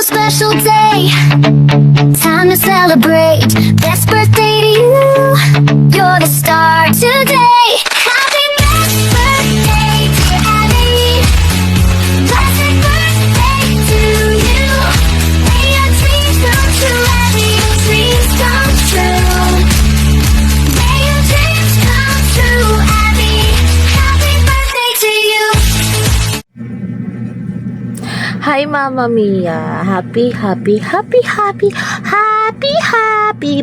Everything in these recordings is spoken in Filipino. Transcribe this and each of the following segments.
special day, time to celebrate. Best birthday to you, you're the star today. Happy best birthday, dear Abby. Blessed birthday to you. May your dreams come true, Abby. Your dreams come true. May your dreams come true, Abby. Happy birthday to you. Hi, Mama Mia. Happy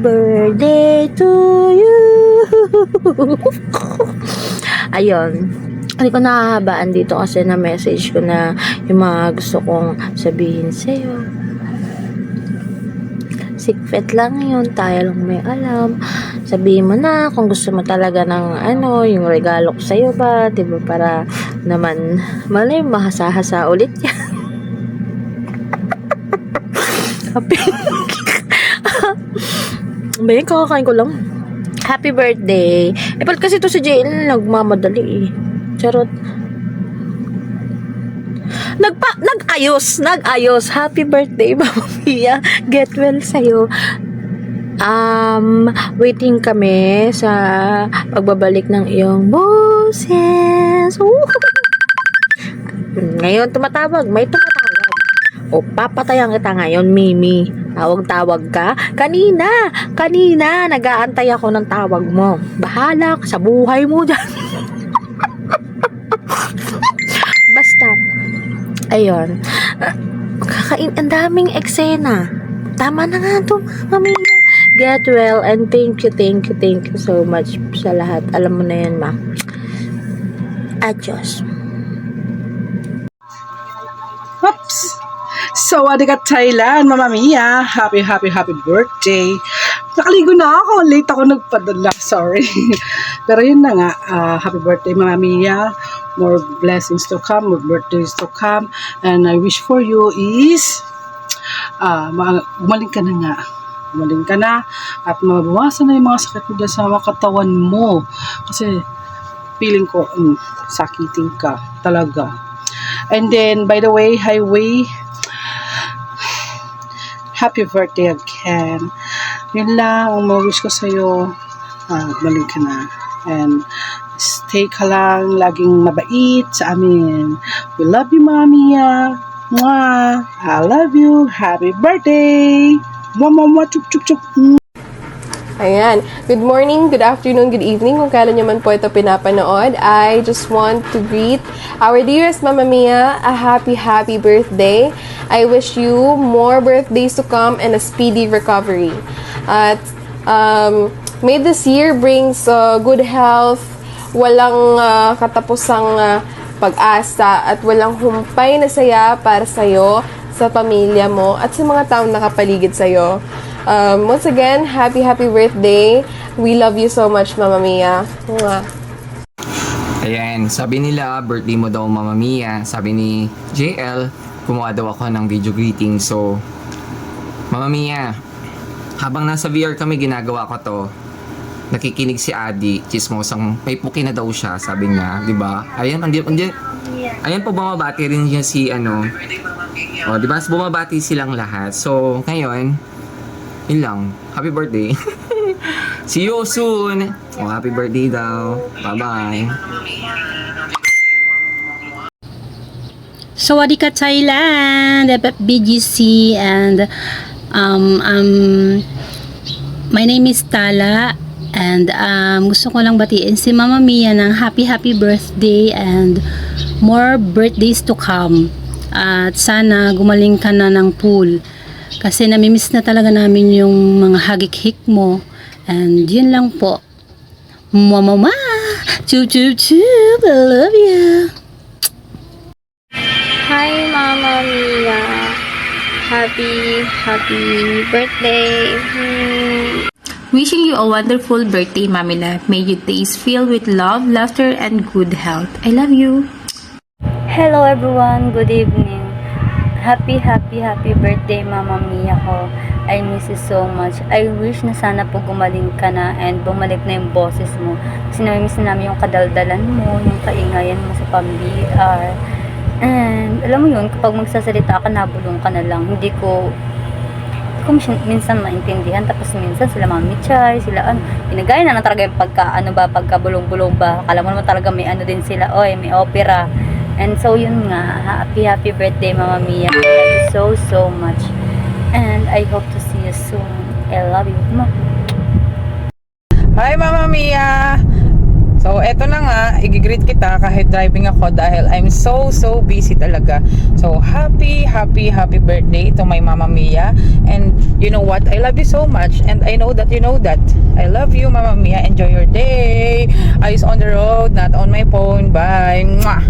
birthday to you. Ayun. Hindi ko nahahabaan dito kasi na-message ko na yung mga gusto kong sabihin sa'yo. Secret lang yun. Tayo lang may alam. Sabihin mo na kung gusto mo talaga ng yung regalo ko sa'yo ba. Diba para naman malay mahasa-hasa ulit yan. Happy Bayan, kakakain ko lang. Happy birthday. Ba't kasi to si JL nagmamadali eh. Charot. Nag-ayos. Happy birthday, Mama Mia. Get well sa'yo. Waiting kami sa pagbabalik ng iyong boses. Ngayon tumatawag. May tumatawag. O, papatayan kita ngayon, Mimi. Tawag ka? Kanina, nag-aantay ako ng tawag mo. Bahala ka sa buhay mo dyan. Basta, ayun. Ang daming eksena. Tama na nga ito, Mami. Get well and thank you so much sa lahat. Alam mo na yan, Ma. Adios. Oops! Sawadee ka Thailand, Mama Mia. Happy birthday. Nakaligo na ako. Late ako nagpadala. Sorry. Pero yun na nga. Happy birthday, Mama Mia. More blessings to come. More birthdays to come. And I wish for you is gumaling ka na nga. Gumaling ka na. At mabawasan na yung mga sakit mo dyan sa mga katawan mo. Kasi feeling ko sakitin ka. Talaga. And then, by the way, highway, happy birthday again. Yun lang ang ma-wish ko sa'yo. Gumaling ka na. And stay ka lang. Laging mabait sa amin. We love you, Mama Mia. Mwah! I love you. Happy birthday! Mwah, chuk, chuk, chuk. Ayan. Good morning, good afternoon, good evening. Kung kailan nyo man po ito pinapanood, I just want to greet our dearest Mama Mia a happy birthday. I wish you more birthdays to come and a speedy recovery. At may this year brings good health, walang katapusang pag-asa, at walang humpay na saya para sa'yo, sa pamilya mo, at sa mga taong nakapaligid sa'yo. Once again, happy birthday. We love you so much, Mama Mia. Mwah. Ayan, sabi nila, birthday mo daw, Mama Mia. Sabi ni JL, gumawa daw ako ng video greeting. So, Mama Mia, habang nasa VR kami, ginagawa ko to. Nakikinig si Adi, chismosang, may puki na daw siya, sabi niya, di ba? Ayan, ayan po, bumabati rin niya si, o, di ba? Bumabati silang lahat. So, ngayon, yun lang. Happy birthday. See you soon. Oh, happy birthday daw. Bye-bye. Sawadee ka Thailand, BGC, and my name is Tala, and gusto ko lang batiin si Mama Mia ng happy birthday and more birthdays to come. At sana gumaling ka na ng pool. Kasi namimiss na talaga namin yung mga hagik-hik mo. And yun lang po. Mama, chup chup chup, I love you. Hi, Mama Mia. Happy birthday. Wishing you a wonderful birthday, Mamila. May your days filled with love, laughter, and good health. I love you. Hello everyone, good evening. Happy birthday, Mama Mia ko. I miss you so much. I wish na sana po gumaling ka na and bumalik na yung boses mo. Kasi namimiss namin yung kadaldalan mo, yung kaingayan mo sa pamilya. And alam mo yun, kapag magsasalita ka, nabulong ka na lang. Hindi ko minsan maintindihan, tapos minsan sila Mami Chay, sila ginagaya na lang talaga yung pagka bulong-bulong ba, akala mo naman talaga may din sila, may opera. And so yun nga, happy birthday Mama Mia, I love you so much, and I hope to see you soon. I love you. Hi Mama Mia! So, eto na nga, i-greet kita kahit driving ako dahil I'm so busy talaga. So, happy birthday to my Mama Mia. And you know what? I love you so much. And I know that you know that. I love you, Mama Mia. Enjoy your day. Eyes on the road, not on my phone. Bye. Mwah!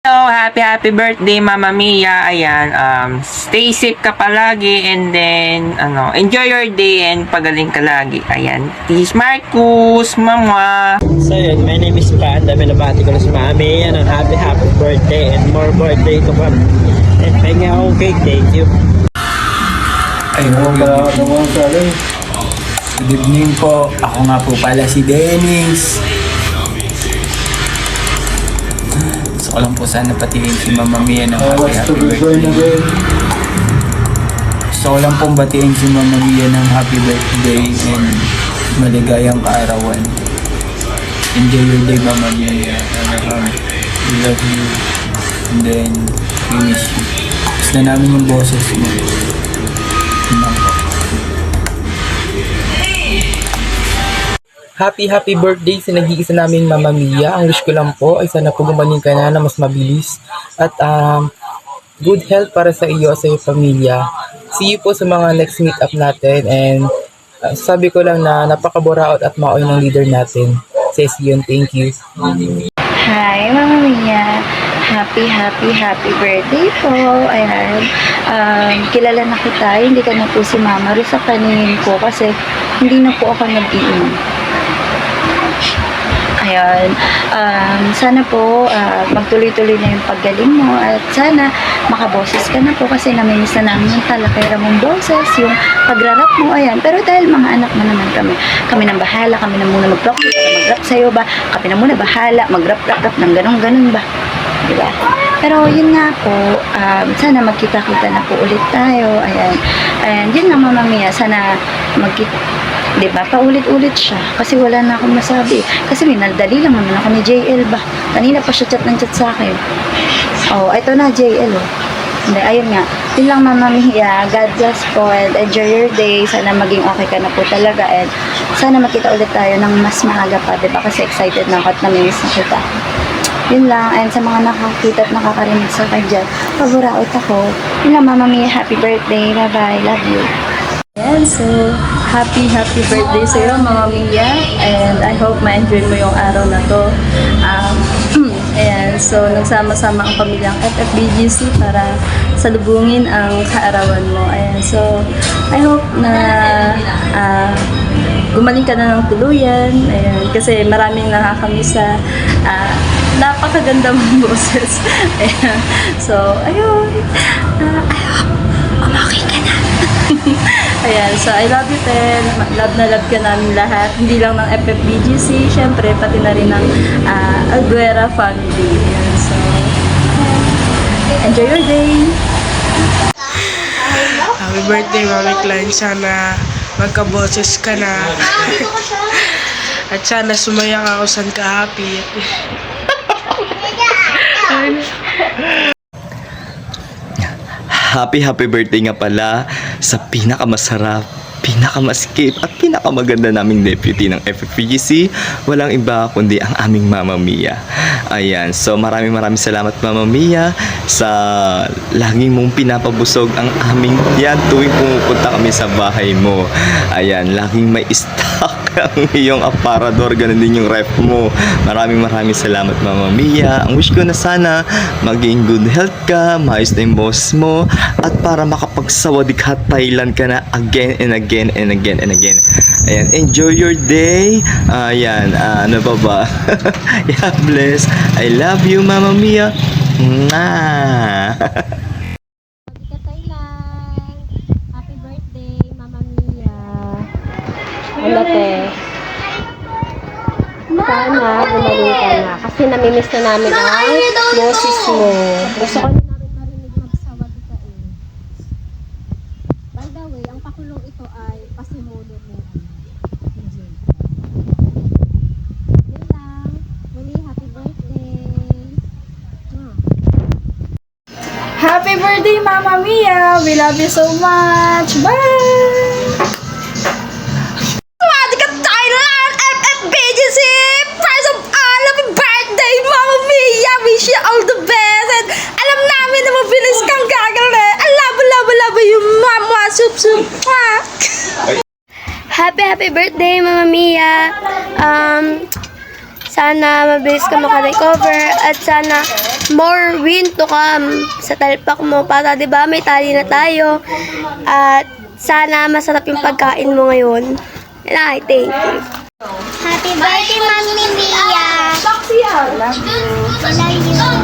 Hello, happy birthday Mama Mia. Ayan, stay safe ka palagi and then enjoy your day and pagaling ka lagi. Ayan. This is Marcus, Mama. So yun, my name is Pan. Binabati ko na si Mami. Yan ang happy birthday and more birthday to come. And pahinga akong cake. Thank you. Ay, good evening po. Ako nga po pala si Dennis. Gusto ko lang po sana patingin si Mama Mia ng happy birthday. Gusto ko lang pong batiin si Mama Mia ng happy birthday and maligayang kaarawan. Enjoy your day, Mama Mia. We love you. And then, we miss you. Gusto na namin yung boses mo. Yun lang po. Happy birthday sa nag-iisa naming Mama Mia. Ang wish ko lang po ay sana po gumaling ka na mas mabilis. At good health para sa iyo at sa iyong pamilya. See you po sa mga next meet up natin. And sabi ko lang na napakaburaot at maoy ng leader natin. Says yun, thank you. Hi, Mama Mia. Happy birthday po. Ayan. Kilala na kita. Hindi ka na po si Mama Ru sa kanin ko kasi hindi na po ako nag-iinom. Ayan. Sana po magtuloy-tuloy na yung paggaling mo at sana makaboses ka na po kasi namimiss na namin yung talakera mong boses, yung pagrarap mo, ayan. Pero dahil mga anak mo naman kami nang bahala, kami na muna mag-rap sa'yo ba, kami na muna bahala, mag-rap ng ganun ba, diba? Pero yun nga po, sana magkita-kita na po ulit tayo, ayan. And yun nga Mama Mia, sana magkita, diba? Paulit-ulit siya. Kasi wala na akong masabi. Kasi minaldali lang naman ako ni JL ba. Kanina pa siya chat sa akin. Oh, ito na JL oh. Hindi, ayun nga. Yun lang Mama Mia. God bless po and enjoy your day. Sana maging okay ka na po talaga and sana makita ulit tayo ng mas maaga pa, diba? Kasi excited na ako at namimiss na kita. Yun lang. And sa mga nakakita at nakakarinig sa akin dyan, paburaot ako. Yun lang Mama Mia. Happy birthday. Bye-bye. Love you. Ayan, so happy birthday sa iyo, Mama Mia, and I hope ma-enjoy mo yung araw na to. Ayan, so nagsama-sama ang pamilyang FFBGC para salubungin ang kaarawan mo. Ayan, so I hope na gumaling ka na ng tuluyan. Ayan, kasi maraming nakakamiss sa napakaganda mong boses. Ayan, so ayun, I hope umaki ka na. Ayan, so I love you, Ten. Love na love ka namin lahat. Hindi lang ng FFBGC, syempre, pati na rin ng Alguera family. Ayan, so, enjoy your day! Happy birthday, Mami Klein. Sana magkaboses ka na. At sana sumaya ka kung saan ka happy. Happy birthday nga pala sa pinakamasarap, pinakamaskip at pinakamaganda naming deputy ng FFPGC. Walang iba kundi ang aming Mama Mia. Ayan, so maraming salamat Mama Mia sa laging mong pinapabusog ang aming yan tuwing pumupunta kami sa bahay mo. Ayan, laging may stock ang iyong aparador, ganun din yung ref mo. Maraming salamat Mama Mia. Ang wish ko na sana maging good health ka, maayos na yung boss mo, at para makapagsawadikha Thailand ka na again and again and again and again. Ayan, enjoy your day. Ayan, ano pa ba? God bless. I love you Mama Mia. Mwah! Happy birthday, Mama Mia. Wala te. Sana gumaling ka na. Kasi namimiss na namin ang boses mo. Gusto ko na namin marinig magsawabi ka eh. By the way, ang pakulong ito ay pasimulo mo. Yun lang. Muli, happy birthday. Happy birthday, Mama Mia! We love you so much! Bye! Sumati ka Thailand! FFBGC! Prize of all! Happy birthday, Mama Mia! Wish you all the best! And alam namin na mabilis kang gagaling! I love you, Mama! Sup! Happy birthday, Mama Mia. Sana mabilis ka makarecover at sana more win to come sa talpak mo para 'di ba may tali na tayo at sana masarap yung pagkain mo ngayon. And I thank you. Happy birthday, Mami Mia. Love you! I love you.